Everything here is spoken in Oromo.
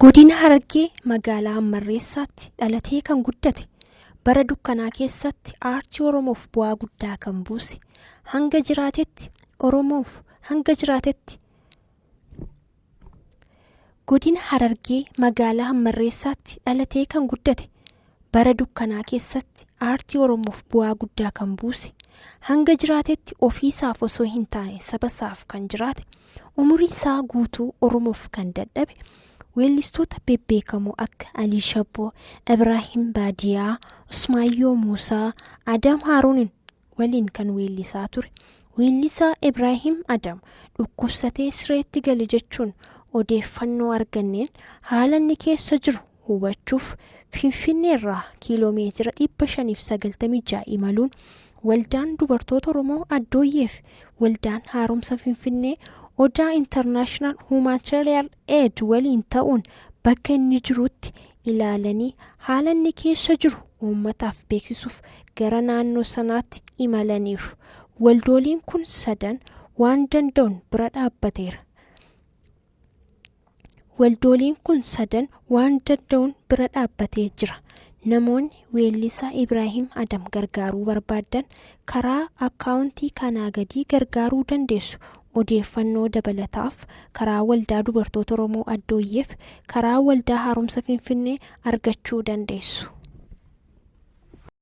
Godina Harargee magaalaa Hammarreessaatti dhalatee kan guddate, bara dukkanaa keessatti aartii Oromoof bu'aa guddaa kan buuse, hanga jiraatetti Godina Harargee magaalaa Hammarreessaatti dhalatee kan guddate, bara dukkanaa keessatti aartii Oromoof bu'aa guddaa kan buuse, hanga jiraatetti ofiisaaf osoo hin taane sabasaaf kan jiraate, umurii isaa guutuu Oromoof kan dadhabe, weellistoota bebbeekamoo akka Alii Shabboo, Ibraahim Baadiyaa, Usmaayyoo Muusaa, Adam Haaruun waliin kan weellisaa ture. Weellisaa Ibraahim Adam dhukkubsatee sireetti gale jechuun odeeffannoo arganneen haala inni keessa jiru hubachuuf Finfinneerraa kiiloomeetira 596 imaluun waldaan dubartoota Oromoo Addooyyeef waldaan haaromsa Finfinnee Odaa International Humanitarian Aid waliin ta'uun bakka inni jirutti ilaalanii haala inni keessa jiru uummataaf beeksisuuf gara naannoo sanaatti imalaniiru. Waldooliin kun sadan waan danda'uun bira dhaabbatee jira. Namoonni weellisaa Ibraahim Adam gargaaruu barbaadan karaa akkaawuntii kanaa gadii gargaaruu dandeessu. Odeeffannoo dabalataaf karaa waldaa dubartoota Oromoo Addooyyeef karaa waldaa haaromsa Finfinnee argachuu dandeessu.